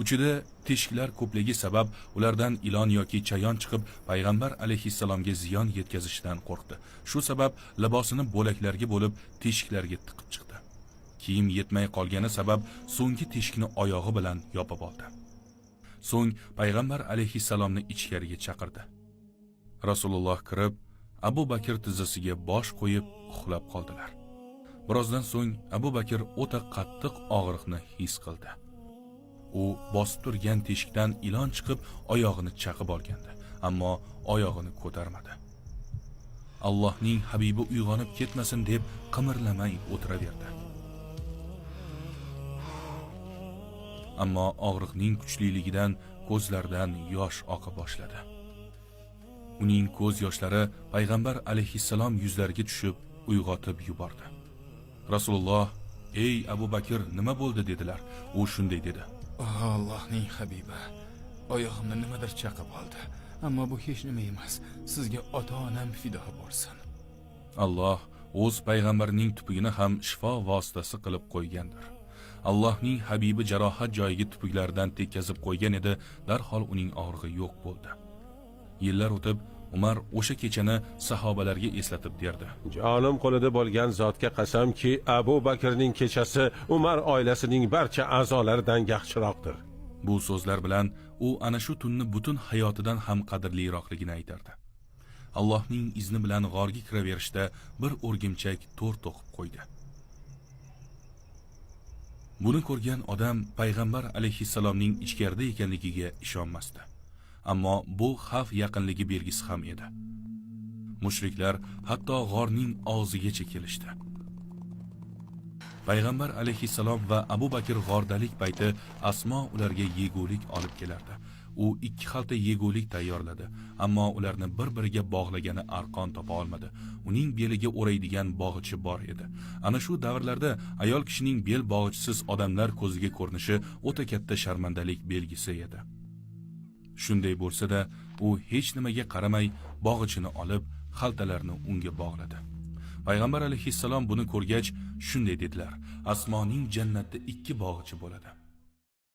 Uchida teshiklar ko'pligi sabab ulardan ilon yoki chayon chiqib payg'ambar alayhissalomga ziyon yetkazishidan qo'rqdi. Shu sabab libosini bo'laklarga bo'lib teshiklarga tiqib chiqdi. Kiyim yetmay qolgani sabab so'nggi teshikni oyog'i bilan yopib oldi. So'ng payg'ambar alayhissalomni ichkariga chaqirdi. Rasululloh kirib, Abu Bakr tizzasiga bosh qo'yib uxlab qoldilar. Birozdan so'ng Abu Bakr o'ta qattiq og'riqni his qildi. U bosib turgan teshikdan ilon chiqib oyog'ini chaqib olgandi, ammo oyog'ini ko'tarmadi. Allohning habibi uyg'onib ketmasin deb qimirlamay o'tiraverdi. Ammo og'riqning kuchliligidan ko'zlaridan yosh oqa boshladi. Uning ko'z yoshlari payg'ambar alayhissalom yuzlariga tushib uyg'otib yubordi. Rasululloh, "Ey Abu Bakr, nima bo'ldi?" dedilar. U shunday dedi: Allohning habibi, oyog'imni nimadir chaqib oldi. Ammo bu hech nima emas. Sizga ota-onam fido bo'lsin. Alloh o'z payg'ambarining tupugini ham shifo vositasi qilib qo'ygandir. Allohning habibi jarohat joyiga tupuklardan tekkazib qo'ygan edi, darhol uning og'rig'i yo'q bo'ldi. Yillar o'tib, Umar o'sha kechani sahobalarga eslatib derdi: Jonim qo'lida bo'lgan zotga qasamki, Abu Bakrning kechasi Umar oilasining barcha a'zolaridan yaxshiroqdir. Bu so'zlar bilan u ana shu tunni butun hayotidan ham qadrliroqligini aytardi. Allohning izni bilan g'orga kiraverishda bir o'rgimchak to'r to'qib qo'ydi. Buni ko'rgan odam payg'ambar alayhissalomning ichkarida ekanligiga ishonmasdi. Ammo bu xavf yaqinligi belgisi ham edi. Mushriklar hatto g'orning og'zigacha kelishdi. Payg'ambar alayhissalom va Abu Bakr g'ordalik payti Asmo ularga yegulik olib kelardi. U 2 xalta yegulik tayyorladi, ammo ularni bir-biriga bog'lagani arqon topa olmadi. Uning beliga o'raydigan bog'ichi bor edi. Ana shu davrlarda ayol kishining bel bog'ichisiz odamlar ko'ziga ko'rinishi o'ta katta sharmandalik belgisi edi. Shunday bo'lsa-da, u hech nimaga qaramay bog'ichini olib, xaltalarni unga bog'ladi. Payg'ambar alayhissalom buni ko'rgach, shunday dedilar: Asmoning jannatda 2 bog'ichi bo'ladi.